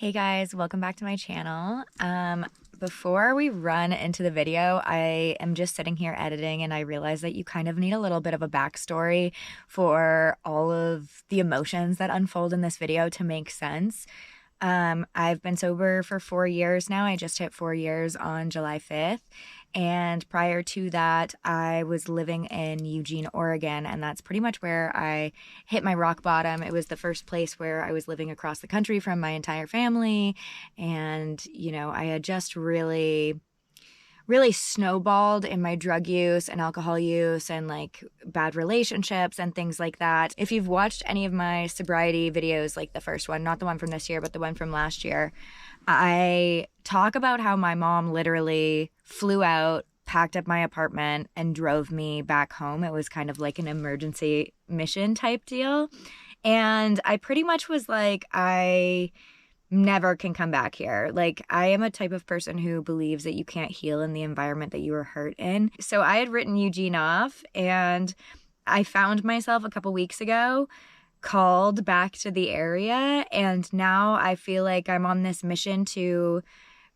Hey guys, welcome back to my channel. Before we run into the video, I am just sitting here editing and I realize that you kind of need a little bit of a backstory for all of the emotions that unfold in this video to make sense. I've been sober for 4 years now. I just hit 4 years on July 5th. And prior to that, I was living in Eugene, Oregon, and that's pretty much where I hit my rock bottom. It was the first place where I was living across the country from my entire family. And, you know, I had just really snowballed in my drug use and alcohol use and like bad relationships and things like that. If you've watched any of my sobriety videos, like the first one, not the one from this year, but the one from last year, I talk about how my mom literally flew out, packed up my apartment, and drove me back home. It was kind of like an emergency mission type deal. And I pretty much was like, I never can come back here. Like, I am a type of person who believes that you can't heal in the environment that you were hurt in. So I had written Eugene off, and I found myself a couple weeks ago called back to the area, and now I feel like I'm on this mission to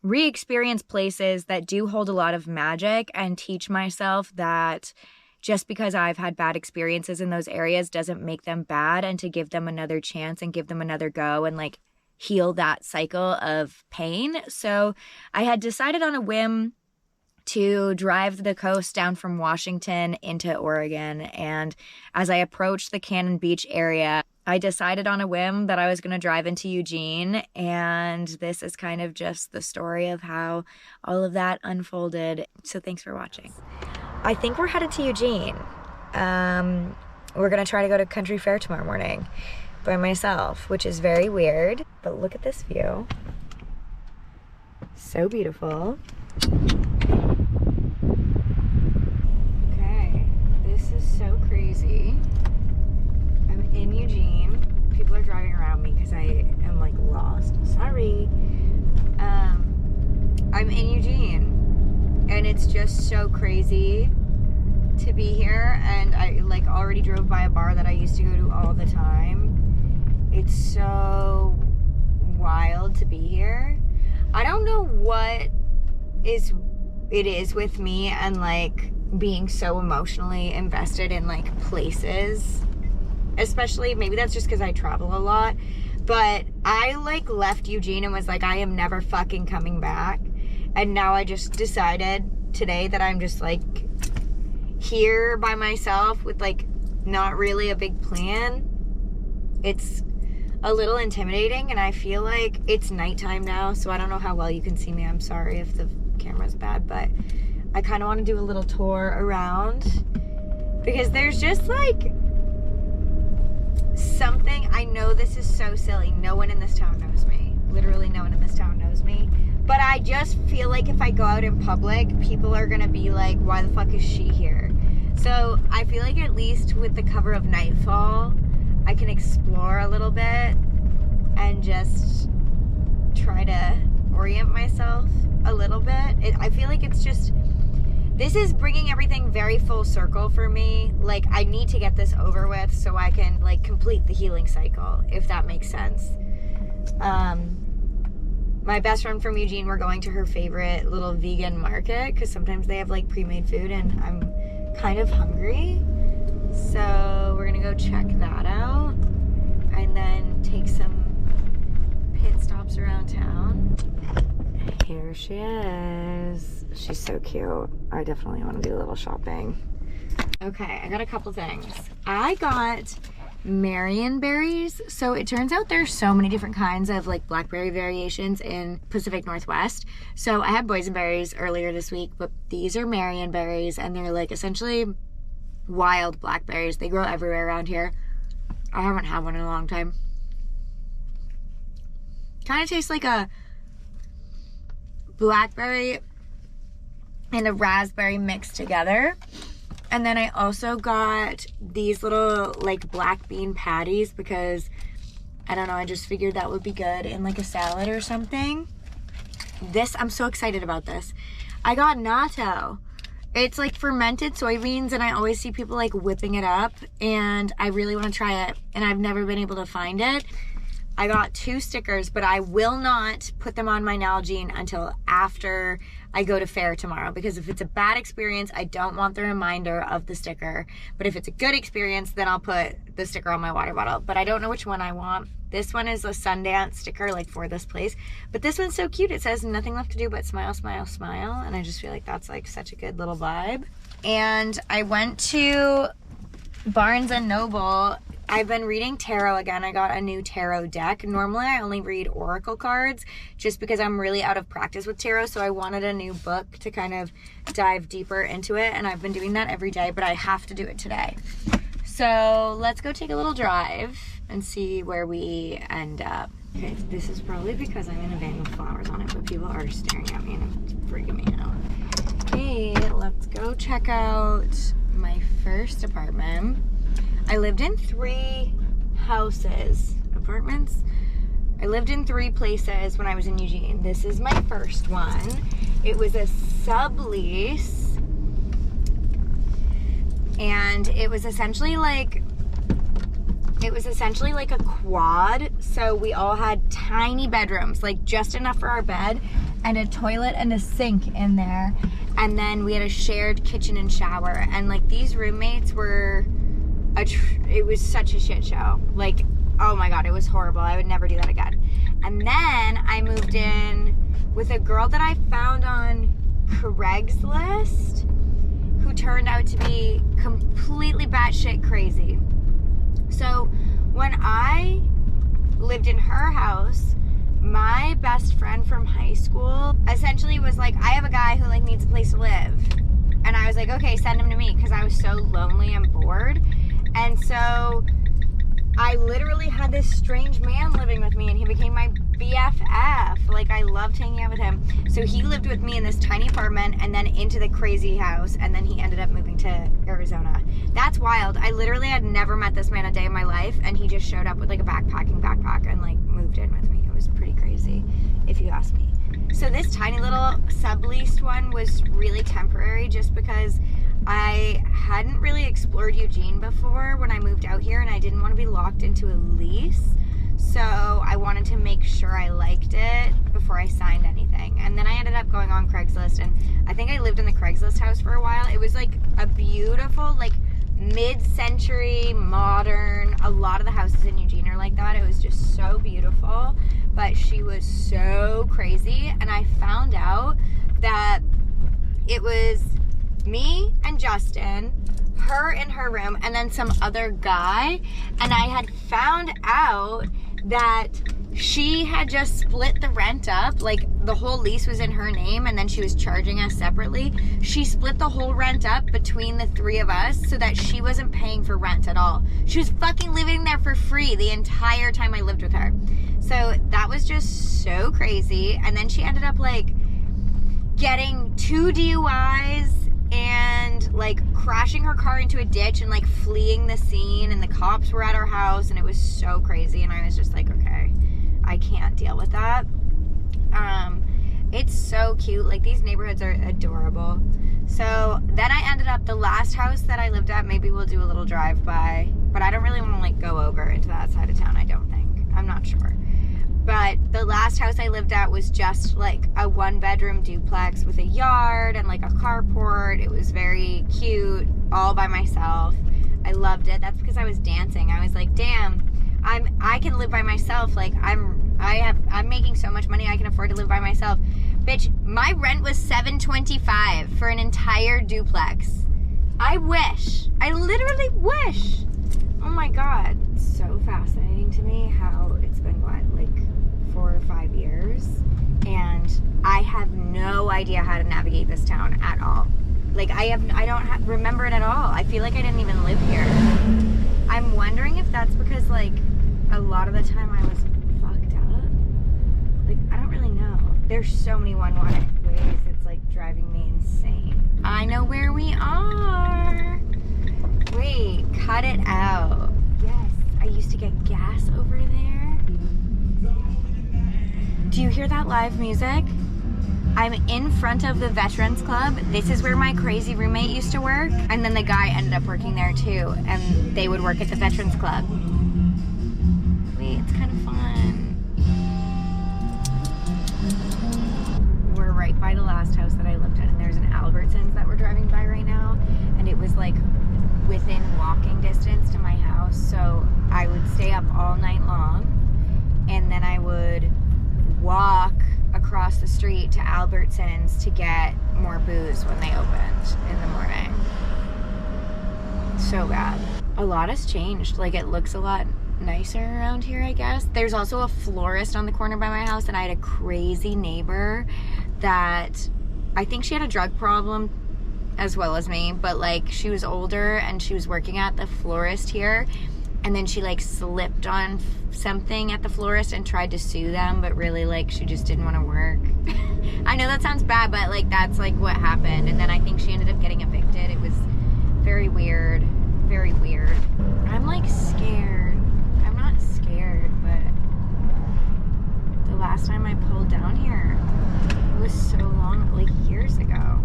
re-experience places that do hold a lot of magic and teach myself that just because I've had bad experiences in those areas doesn't make them bad, and to give them another chance and give them another go and like heal that cycle of pain. So I had decided on a whim to drive the coast down from Washington into Oregon. And as I approached the Cannon Beach area, I decided on a whim that I was going to drive into Eugene. And this is kind of just the story of how all of that unfolded. So thanks for watching. I think we're headed to Eugene. We're going to try to go to Country Fair tomorrow morning by myself, which is very weird. But look at this view. So beautiful. So crazy. I'm in Eugene. People are driving around me because I am like lost. Sorry. I'm in Eugene and it's just so crazy to be here, and I like already drove by a bar that I used to go to all the time. It's so wild to be here. I don't know what it is with me and like being so emotionally invested in like places, especially maybe that's just because I travel a lot, but I like left Eugene and was like, I am never fucking coming back. And now I just decided today that I'm just like here by myself with like not really a big plan. It's a little intimidating, and I feel like it's nighttime now, so I don't know how well you can see me. I'm sorry if the camera's bad, but I kind of want to do a little tour around because there's just like something. I know this is so silly. No one in this town knows me. Literally no one in this town knows me. But I just feel like if I go out in public, people are going to be like, why the fuck is she here? So I feel like at least with the cover of Nightfall, I can explore a little bit and just try to orient myself a little bit. I feel like it's just, this is bringing everything very full circle for me. Like, I need to get this over with so I can like complete the healing cycle, if that makes sense. My best friend from Eugene, we're going to her favorite little vegan market because sometimes they have like pre-made food and I'm kind of hungry. So we're gonna go check that out and then take some pit stops around town. Here she is. She's so cute. I definitely want to do a little shopping. Okay, I got a couple things. I got Marion berries. So it turns out there's so many different kinds of like blackberry variations in Pacific Northwest. So I had boysenberries earlier this week, but these are Marion berries, and they're like essentially wild blackberries. They grow everywhere around here. I haven't had one in a long time. Kind of tastes like a blackberry and a raspberry mixed together. And then I also got these little like black bean patties because I don't know, I just figured that would be good in like a salad or something. This, I'm so excited about this. I got natto. It's like fermented soybeans, and I always see people like whipping it up, and I really want to try it, and I've never been able to find it. I got 2 stickers, but I will not put them on my Nalgene until after I go to fair tomorrow, because if it's a bad experience, I don't want the reminder of the sticker. But if it's a good experience, then I'll put the sticker on my water bottle. But I don't know which one I want. This one is a Sundance sticker, like for this place. But this one's so cute. It says nothing left to do but smile, smile, smile. And I just feel like that's like such a good little vibe. And I went to Barnes & Noble. I've been reading tarot again. I got a new tarot deck. Normally I only read oracle cards just because I'm really out of practice with tarot, so I wanted a new book to kind of dive deeper into it, and I've been doing that every day, but I have to do it today. So let's go take a little drive and see where we end up. Okay, this is probably because I'm in a van with flowers on it, but people are staring at me and it's freaking me out. Okay, let's go check out my first apartment. I lived in 3 apartments. I lived in 3 places when I was in Eugene. This is my first one. It was a sublease, and it was essentially like a quad. So we all had tiny bedrooms, like just enough for our bed, and a toilet and a sink in there. And then we had a shared kitchen and shower. And like these roommates were it was such a shit show. Like, oh my God, it was horrible. I would never do that again. And then I moved in with a girl that I found on Craigslist who turned out to be completely batshit crazy. So when I lived in her house, my best friend from high school essentially was like, I have a guy who like needs a place to live. And I was like, okay, send him to me, because I was so lonely and bored. And so I literally had this strange man living with me, and he became my BFF. Like, I loved hanging out with him. So he lived with me in this tiny apartment and then into the crazy house, and then he ended up moving to Arizona. That's wild. I literally had never met this man a day in my life, and he just showed up with like a backpack and like moved in with me. It was pretty crazy, if you ask me. So this tiny little subleased one was really temporary, just because I hadn't really explored Eugene before when I moved out here, and I didn't want to be locked into a lease. So I wanted to make sure I liked it before I signed anything. And then I ended up going on Craigslist, and I think I lived in the Craigslist house for a while. It was like a beautiful, like mid-century, modern, a lot of the houses in Eugene are like that. It was just so beautiful, but she was so crazy. And I found out that it was me and Justin, her in her room, and then some other guy. And I had found out that she had just split the rent up. Like, the whole lease was in her name, and then she was charging us separately. She split the whole rent up between the 3 of us so that she wasn't paying for rent at all. She was fucking living there for free the entire time I lived with her. So that was just so crazy. And then she ended up like getting 2 DUIs and like crashing her car into a ditch and like fleeing the scene, and the cops were at our house, and it was so crazy. And I was just like, okay, I can't deal with that. It's so cute. Like, these neighborhoods are adorable. So then I ended up, the last house that I lived at, maybe we'll do a little drive by, but I don't really want to like go over into that side of town. I don't think, I'm not sure. But the last house I lived at was just like a 1-bedroom duplex with a yard and like a carport. It was very cute, all by myself. I loved it. That's because I was dancing. I was like, damn, I can live by myself. Like, I'm making so much money, I can afford to live by myself. Bitch, my rent was $725 for an entire duplex. I wish. I literally wish. Oh my God. It's so fascinating to me how it's been, what, like 4 or 5 years, and I have no idea how to navigate this town at all. Like, I don't remember it at all. I feel like I didn't even live here. I'm wondering if that's because like a lot of the time I was fucked up. Like, I don't really know. There's so many one-way ways. It's like driving me insane. I know where we are. Wait, cut it out. Yes, I used to get gas over there. Do you hear that live music? I'm in front of the Veterans Club. This is where my crazy roommate used to work. And then the guy ended up working there too. And they would work at the Veterans Club. Wait, it's kind of fun. house that I lived in, and there's an Albertsons that we're driving by right now, and it was like within walking distance to my house. So I would stay up all night long, and then I would walk across the street to Albertsons to get more booze when they opened in the morning. So bad. A lot has changed. Like, it looks a lot nicer around here, I guess. There's also a florist on the corner by my house, and I had a crazy neighbor that I think she had a drug problem as well as me, but like she was older and she was working at the florist here, and then she like slipped on something at the florist and tried to sue them, but really like she just didn't want to work. I know that sounds bad, but like that's like what happened, and then I think she ended up getting evicted. It was very weird, very weird. I'm like scared. I'm not scared, but the last time I pulled down here, it was so long, like years ago.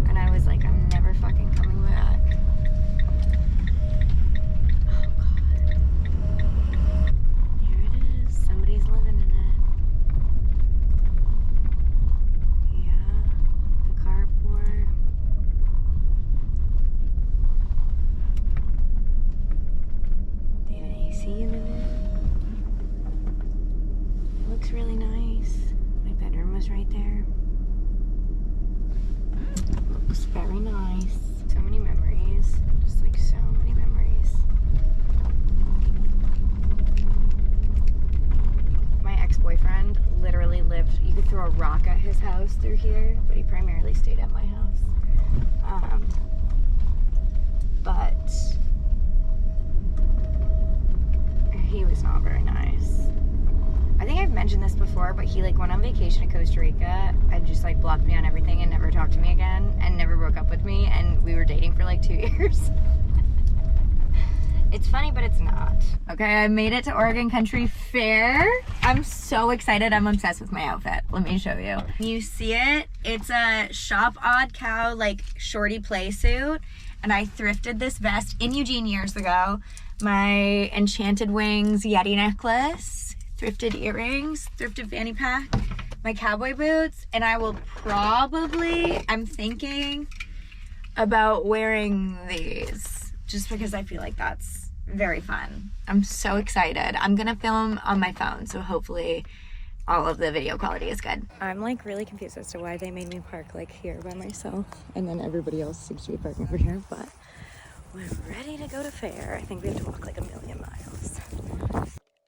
And I was like, I'm never fucking coming back. Oh God. Here it is. Somebody's living in it. Yeah. The carport. They have an AC unit in it. It looks really nice. My bedroom was right there. Looks very nice. So many memories. Just like so many memories. My ex-boyfriend literally lived, you could throw a rock at his house through here, but he primarily stayed at my house. But he was not very nice. I think I've mentioned this before, but he like went on vacation to Costa Rica and just like blocked me on everything and never talked to me again and never broke up with me, and we were dating for like 2 years. It's funny, but it's not. Okay, I made it to Oregon Country Fair. I'm so excited. I'm obsessed with my outfit. Let me show you. You see it? It's a Shop Odd Cow like shorty play suit, and I thrifted this vest in Eugene years ago. My Enchanted Wings Yeti necklace, thrifted earrings, thrifted fanny pack, my cowboy boots, and I will probably, I'm thinking about wearing these just because I feel like that's very fun. I'm so excited. I'm gonna film on my phone, so hopefully all of the video quality is good. I'm like really confused as to why they made me park like here by myself, and then everybody else seems to be parking over here, but we're ready to go to fair. I think we have to walk like 1,000,000 miles.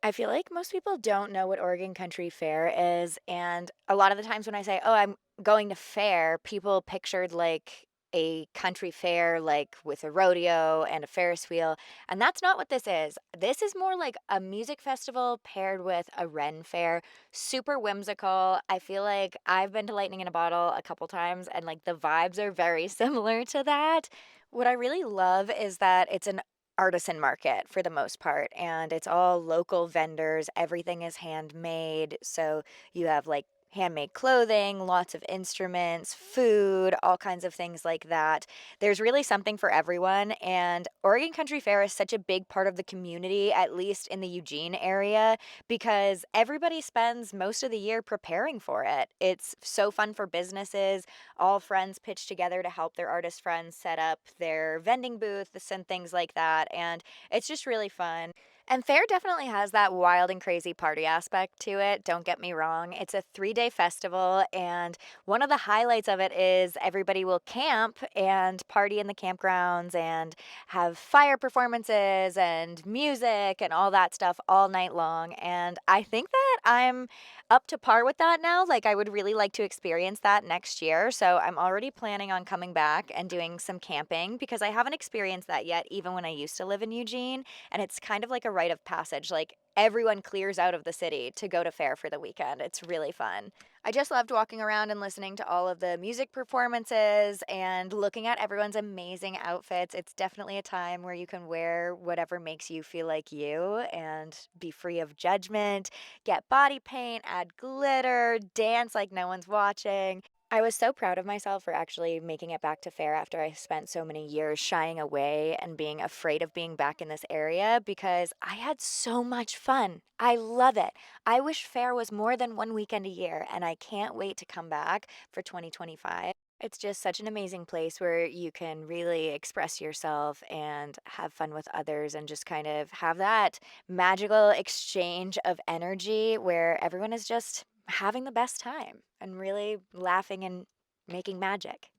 I feel like most people don't know what Oregon Country Fair is, and a lot of the times when I say, oh, I'm going to fair, people pictured like a country fair, like with a rodeo and a Ferris wheel, and that's not what this is. This is more like a music festival paired with a Ren fair. Super whimsical. I feel like I've been to Lightning in a Bottle a couple times, and like the vibes are very similar to that. What I really love is that it's an artisan market for the most part, and it's all local vendors. Everything is handmade, so you have like handmade clothing, lots of instruments, food, all kinds of things like that. There's really something for everyone, and Oregon Country Fair is such a big part of the community, at least in the Eugene area, because everybody spends most of the year preparing for it. It's so fun for businesses. All friends pitch together to help their artist friends set up their vending booths and things like that, and it's just really fun. And fair definitely has that wild and crazy party aspect to it, don't get me wrong. It's a 3-day festival, and one of the highlights of it is everybody will camp and party in the campgrounds and have fire performances and music and all that stuff all night long. And I think that I'm up to par with that now. Like, I would really like to experience that next year. So I'm already planning on coming back and doing some camping because I haven't experienced that yet, even when I used to live in Eugene. And it's kind of like a rite of passage. Like, everyone clears out of the city to go to fair for the weekend. It's really fun. I just loved walking around and listening to all of the music performances and looking at everyone's amazing outfits. It's definitely a time where you can wear whatever makes you feel like you and be free of judgment, get body paint, add glitter, dance like no one's watching. I was so proud of myself for actually making it back to fair after I spent so many years shying away and being afraid of being back in this area because I had so much fun. I love it. I wish fair was more than one weekend a year, and I can't wait to come back for 2025. It's just such an amazing place where you can really express yourself and have fun with others and just kind of have that magical exchange of energy where everyone is just having the best time and really laughing and making magic.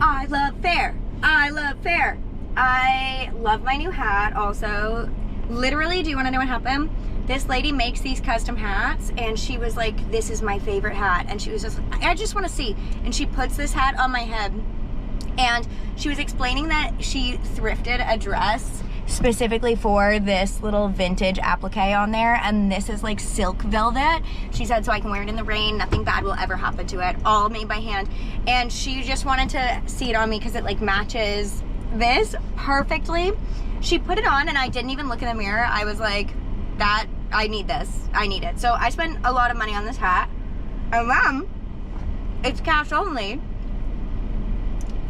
I love fair. I love fair. I love my new hat also. Literally, do you want to know what happened? This lady makes these custom hats and she was like, this is my favorite hat. And she was just, I just want to see. And she puts this hat on my head and she was explaining that she thrifted a dress specifically for this little vintage applique on there, and this is like silk velvet. She said so I can wear it in the rain, nothing bad will ever happen to it, all made by hand. And she just wanted to see it on me because it like matches this perfectly. She put it on and I didn't even look in the mirror. I was like, that, I need this, I need it. So I spent a lot of money on this hat, and then it's cash only,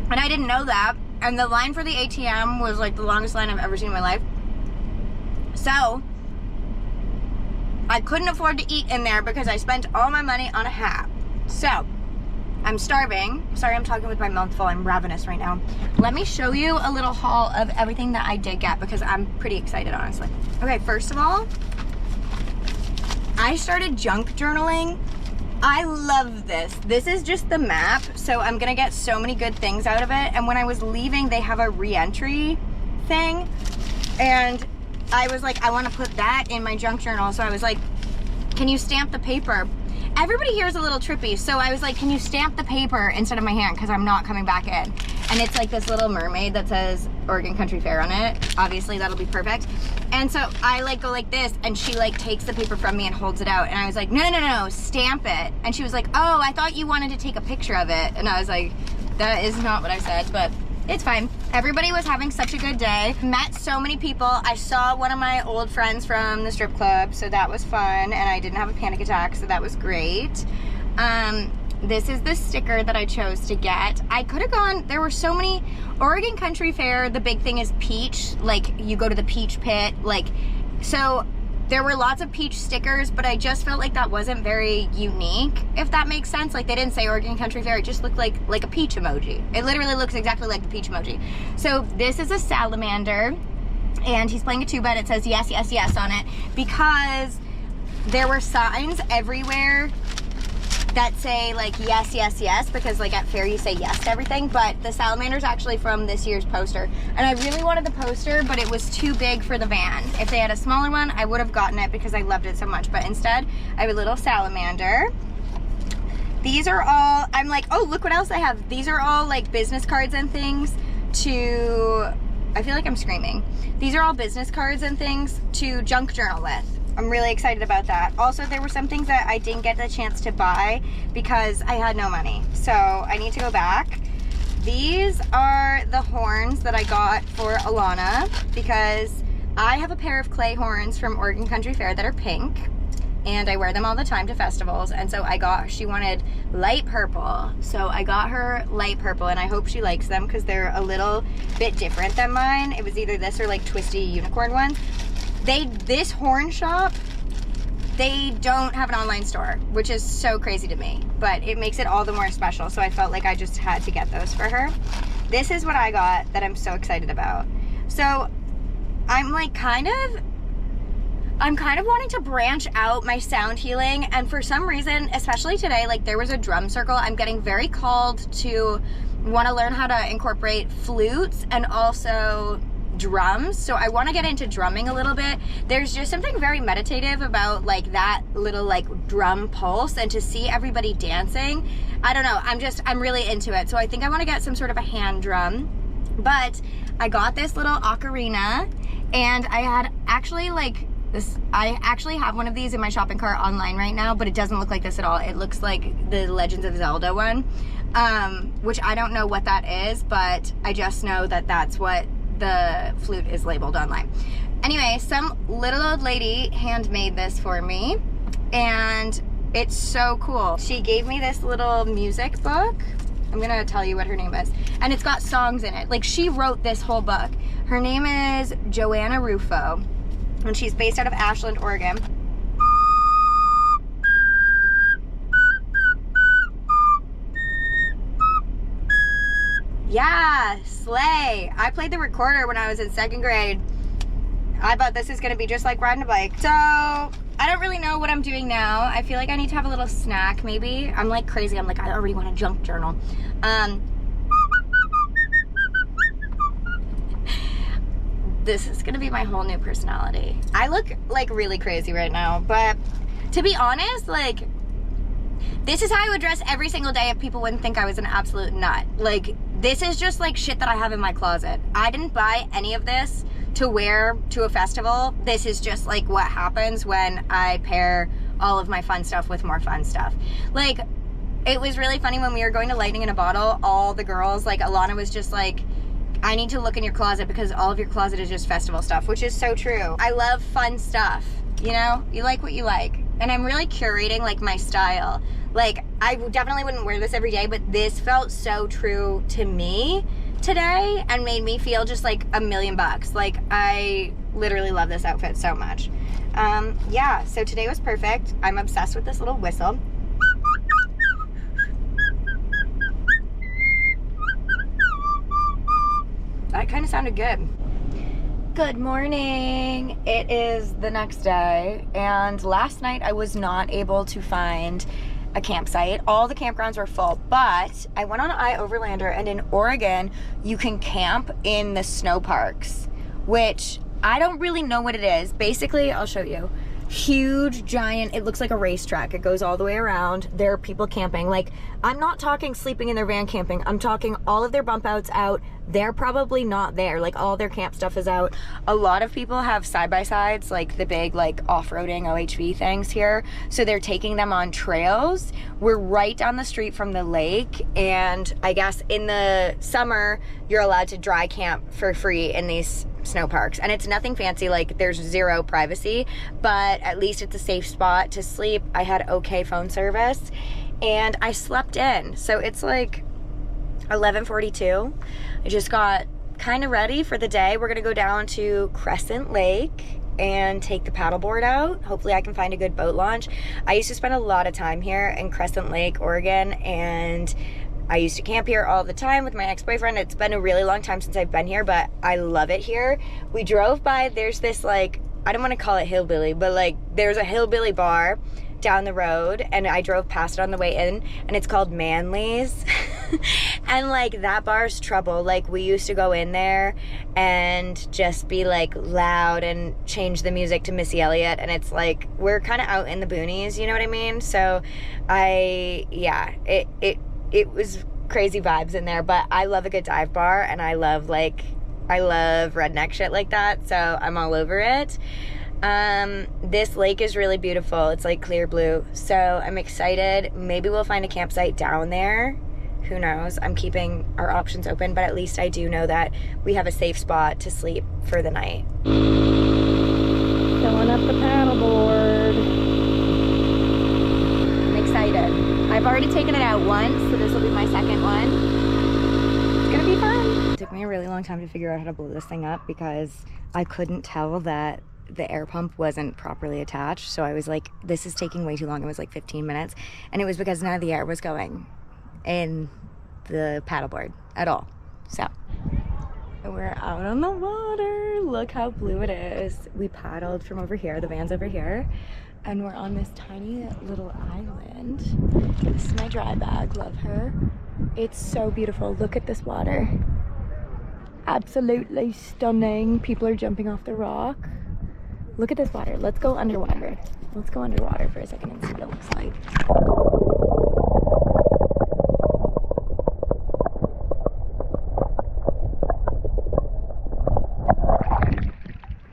and I didn't know that. And the line for the ATM was like the longest line I've ever seen in my life. So I couldn't afford to eat in there because I spent all my money on a hat. So I'm starving. Sorry, I'm talking with my mouth full. I'm ravenous right now. Let me show you a little haul of everything that I did get because I'm pretty excited, honestly. Okay, first of all, I started junk journaling. I love this. This is just the map, so I'm gonna get so many good things out of it. And when I was leaving, they have a re-entry thing, and I was like, I want to put that in my junk journal. So I was like, can you stamp the paper? Everybody here is a little trippy, so I was like, can you stamp the paper instead of my hand, because I'm not coming back in. And it's like this little mermaid that says Oregon Country Fair on it. Obviously that'll be perfect. And so I like go like this, and she like takes the paper from me and holds it out, and I was like, no, stamp it. And she was like, oh, I thought you wanted to take a picture of it. And I was like, that is not what I said, but it's fine. Everybody was having such a good day. Met so many people. I saw one of my old friends from the strip club, so that was fun, and I didn't have a panic attack, so that was great. This is the sticker that I chose to get. I could have gone, there were so many. Oregon Country Fair, the big thing is peach. Like, you go to the peach pit, like, so there were lots of peach stickers, but I just felt like that wasn't very unique, if that makes sense. Like, they didn't say Oregon Country Fair, it just looked like a peach emoji. It literally looks exactly like the peach emoji. So this is a salamander, and he's playing a tuba, and it says yes, yes, yes on it, because there were signs everywhere that say like yes, yes, yes, because like at fair you say yes to everything, but the salamander's actually from this year's poster, and I really wanted the poster, but it was too big for the van. If they had a smaller one, I would have gotten it because I loved it so much, but instead I have a little salamander. These are all, I'm like, oh, look what else I have. These are all like business cards and things to, I feel like I'm screaming. These are all business cards and things to junk journal with. I'm really excited about that. Also, there were some things that I didn't get the chance to buy because I had no money. So I need to go back. These are the horns that I got for Alana because I have a pair of clay horns from Oregon Country Fair that are pink, and I wear them all the time to festivals. And so she wanted light purple. So I got her light purple, and I hope she likes them because they're a little bit different than mine. It was either this or like twisty unicorn ones. This horn shop, they don't have an online store, which is so crazy to me, but it makes it all the more special. So I felt like I just had to get those for her. This is what I got that I'm so excited about. So I'm like kind of wanting to branch out my sound healing, and for some reason, especially today, like there was a drum circle. I'm getting very called to want to learn how to incorporate flutes and also drums. So I want to get into drumming a little bit. There's just something very meditative about like that little like drum pulse, and to see everybody dancing, I don't know, I'm really into it. So I think I want to get some sort of a hand drum. But I got this little ocarina, and I had actually like this, I actually have one of these in my shopping cart online right now, but it doesn't look like this at all. It looks like the Legends of Zelda one, which I don't know what that is, but I just know that that's what the flute is labeled online. Anyway, some little old lady handmade this for me, and It's so cool. She gave me this little music book. I'm gonna tell you what her name is. And it's got songs in it. Like, she wrote this whole book. Her name is Joanna Rufo, and she's based out of Ashland, Oregon. Yeah, slay. I played the recorder when I was in 2nd grade. I thought this is gonna be just like riding a bike. So, I don't really know what I'm doing now. I feel like I need to have a little snack, maybe. I'm like crazy. I'm like, I already want a junk journal. This is gonna be my whole new personality. I look like really crazy right now, but to be honest, like, this is how I would dress every single day if people wouldn't think I was an absolute nut. Like, this is just like shit that I have in my closet. I didn't buy any of this to wear to a festival. This is just like what happens when I pair all of my fun stuff with more fun stuff. Like, it was really funny when we were going to Lightning in a Bottle, all the girls, like Alana was just like, I need to look in your closet because all of your closet is just festival stuff, which is so true. I love fun stuff, you know? You like what you like. And I'm really curating like my style. Like, I definitely wouldn't wear this every day, but this felt so true to me today and made me feel just like $1,000,000. Like, I literally love this outfit so much. Yeah, so today was perfect. I'm obsessed with this little whistle. That kind of sounded good. Good morning. It is the next day, and last night I was not able to find a campsite. All the campgrounds were full, but I went on iOverlander, and in Oregon you can camp in the snow parks, which I don't really know what it is. Basically, I'll show you. Huge, giant, it looks like a racetrack. It goes all the way around. There are people camping. Like, I'm not talking sleeping in their van camping. I'm talking all of their bump outs out. They're probably not there. Like, all their camp stuff is out. A lot of people have side-by-sides, like the big, like, off-roading OHV things here. So they're taking them on trails. We're right down the street from the lake, and I guess in the summer, you're allowed to dry camp for free in these snow parks, and it's nothing fancy. Like, there's zero privacy, but at least it's a safe spot to sleep. I had okay phone service, and I slept in. So it's like 11:42. I just got kind of ready for the day. We're gonna go down to Crescent Lake and take the paddleboard out. Hopefully I can find a good boat launch. I used to spend a lot of time here in Crescent Lake, Oregon, and I used to camp here all the time with my ex-boyfriend. It's been a really long time since I've been here, but I love it here. We drove by, there's this, like, I don't want to call it hillbilly, but like, there's a hillbilly bar down the road, and I drove past it on the way in, and it's called Manly's. And like, that bar's trouble. Like, we used to go in there and just be like loud and change the music to Missy Elliott, and it's like, we're kind of out in the boonies, you know what I mean? So yeah, it was crazy vibes in there, but I love a good dive bar, and I love redneck shit like that, so I'm all over it. This lake is really beautiful. It's like clear blue, so I'm excited. Maybe we'll find a campsite down there. Who knows? I'm keeping our options open, but at least I do know that we have a safe spot to sleep for the night. Filling up the paddleboard. I'm excited. I've already taken it out once, so this will be my second one. It's gonna be fun. It took me a really long time to figure out how to blow this thing up because I couldn't tell that the air pump wasn't properly attached. So I was like, this is taking way too long. It was like 15 minutes. And it was because none of the air was going in the paddleboard at all. So we're out on the water. Look how blue it is. We paddled from over here. The van's over here. And we're on this tiny little island. This is my dry bag, love her. It's so beautiful. Look at this water. Absolutely stunning. People are jumping off the rock. Look at this water. Let's go underwater. Let's go underwater for a second and see what it looks like.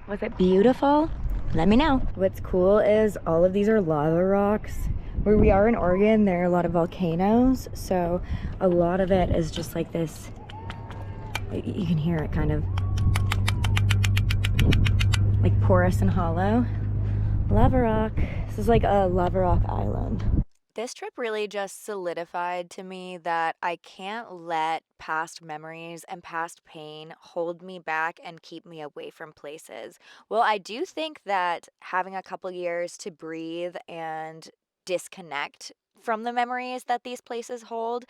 Was it beautiful? Let me know. What's cool is all of these are lava rocks. Where we are in Oregon, there are a lot of volcanoes, so a lot of it is just like this. You can hear it kind of like porous and hollow. Lava rock, This is like a lava rock island. This trip really just solidified to me that I can't let past memories and past pain hold me back and keep me away from places. Well, I do think that having a couple years to breathe and disconnect from the memories that these places hold,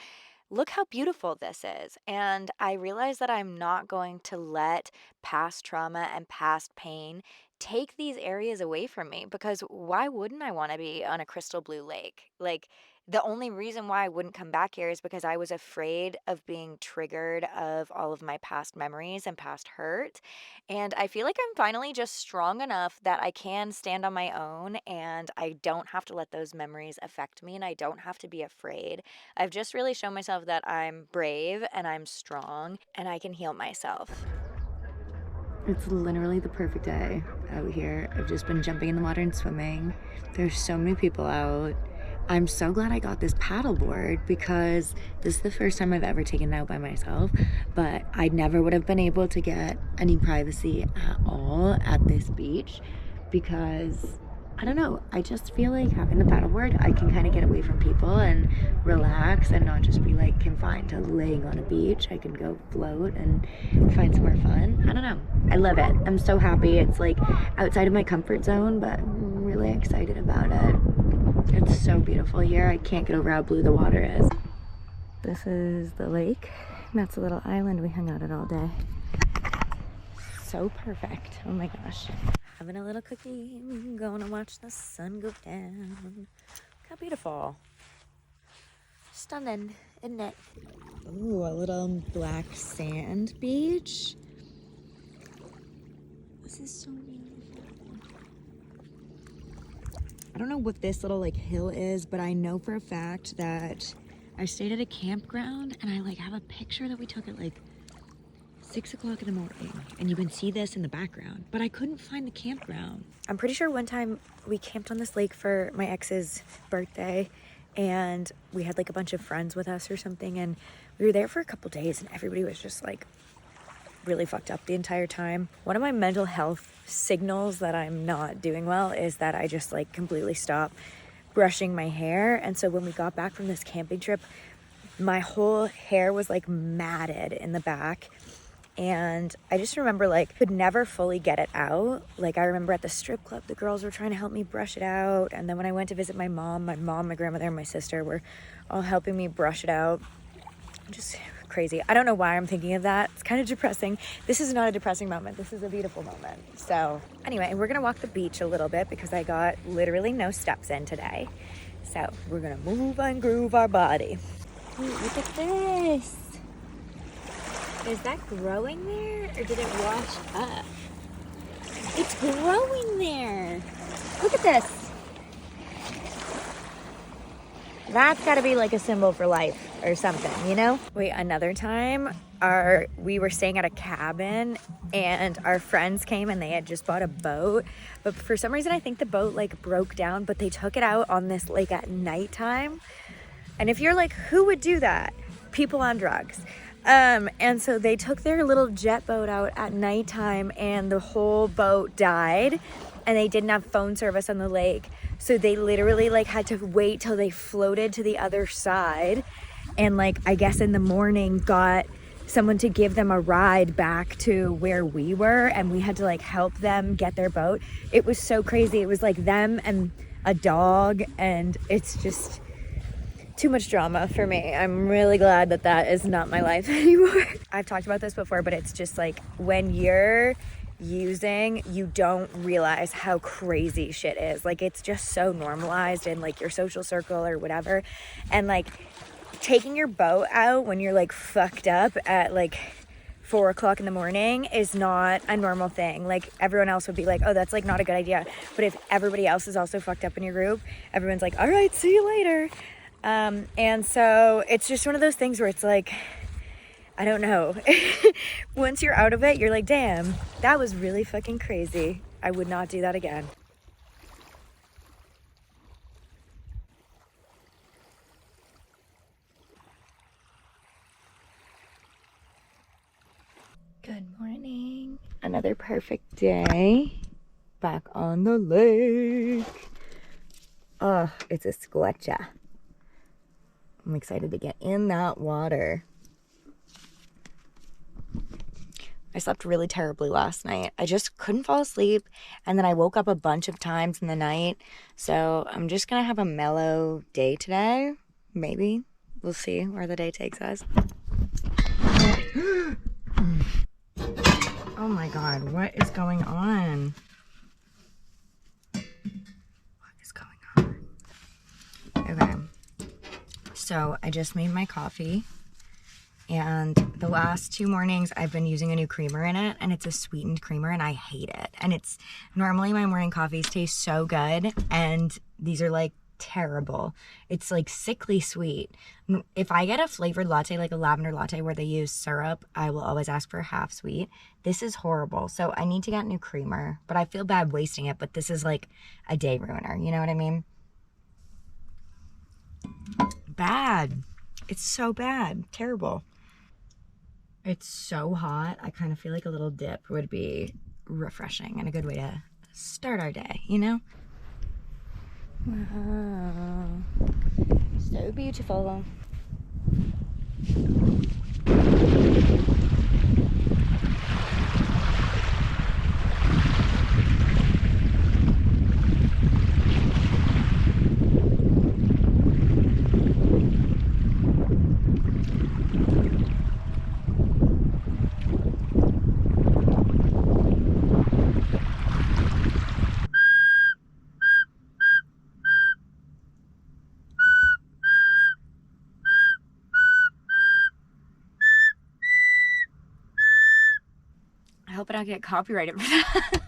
look how beautiful this is. And I realize that I'm not going to let past trauma and past pain take these areas away from me, because why wouldn't I want to be on a crystal blue lake? Like, the only reason why I wouldn't come back here is because I was afraid of being triggered of all of my past memories and past hurt. And I feel like I'm finally just strong enough that I can stand on my own and I don't have to let those memories affect me and I don't have to be afraid. I've just really shown myself that I'm brave and I'm strong and I can heal myself. It's literally the perfect day out here. I've just been jumping in the water and swimming. There's so many people out. I'm so glad I got this paddleboard because this is the first time I've ever taken it out by myself, but I never would have been able to get any privacy at all at this beach because I don't know, I just feel like having the paddleboard, I can kind of get away from people and relax and not just be like confined to laying on a beach. I can go float and find somewhere fun. I don't know. I love it. I'm so happy. It's like outside of my comfort zone, but I'm really excited about it. It's so beautiful here. I can't get over how blue the water is. This is the lake. That's a little island we hung out at all day. So perfect. Oh my gosh. Having a little cookie. Gonna watch the sun go down. Look how beautiful. Stunning, isn't it? Ooh, a little black sand beach. This is so beautiful. I don't know what this little like hill is, but I know for a fact that I stayed at a campground and I like have a picture that we took at like 6 o'clock in the morning, and you can see this in the background, but I couldn't find the campground. I'm pretty sure one time we camped on this lake for my ex's birthday, and we had like a bunch of friends with us or something, and we were there for a couple days, and everybody was just like really fucked up the entire time. One of my mental health signals that I'm not doing well is that I just like completely stop brushing my hair, and so when we got back from this camping trip, my whole hair was like matted in the back. And I just remember like could never fully get it out. Like I remember at the strip club, the girls were trying to help me brush it out. And then when I went to visit my mom, my grandmother, and my sister were all helping me brush it out. Just crazy. I don't know why I'm thinking of that. It's kind of depressing. This is not a depressing moment. This is a beautiful moment. So anyway, we're gonna walk the beach a little bit because I got literally no steps in today. So we're gonna move and groove our body. Ooh, look at this. Is that growing there, or did it wash up? It's growing there. Look at this. That's got to be like a symbol for life or something, you know? Wait, another time, we were staying at a cabin, and our friends came, and they had just bought a boat. But for some reason, I think the boat like broke down, but they took it out on this lake at nighttime. And if you're like, who would do that? People on drugs. And so they took their little jet boat out at nighttime, and the whole boat died, and they didn't have phone service on the lake. So they literally like had to wait till they floated to the other side, and like, I guess in the morning got someone to give them a ride back to where we were, and we had to like help them get their boat. It was so crazy. It was like them and a dog, and it's just too much drama for me. I'm really glad that that is not my life anymore. I've talked about this before, but it's just like when you're using, you don't realize how crazy shit is. Like it's just so normalized in like your social circle or whatever. And like taking your boat out when you're like fucked up at like 4 o'clock in the morning is not a normal thing. Like everyone else would be like, oh, that's like not a good idea. But if everybody else is also fucked up in your group, everyone's like, all right, see you later. And so it's just one of those things where it's like, I don't know. Once you're out of it, you're like, damn, that was really fucking crazy. I would not do that again. Good morning. Another perfect day back on the lake. Oh, it's a squatcha. I'm excited to get in that water. I slept really terribly last night. I just couldn't fall asleep, and then I woke up a bunch of times in the night. So I'm just gonna have a mellow day today. Maybe. We'll see where the day takes us. Oh my God, what is going on? What is going on? Okay. So I just made my coffee. And the last 2 mornings I've been using a new creamer in it, and it's a sweetened creamer, and I hate it. And it's normally my morning coffees taste so good, and these are like terrible. It's like sickly sweet. If I get a flavored latte, like a lavender latte where they use syrup, I will always ask for half sweet. This is horrible. So I need to get new creamer, but I feel bad wasting it. But this is like a day ruiner. You know what I mean? Bad. It's so bad. Terrible. It's so hot. I kind of feel like a little dip would be refreshing and a good way to start our day, you know? Wow. So beautiful. I hope I don't get copyrighted for that.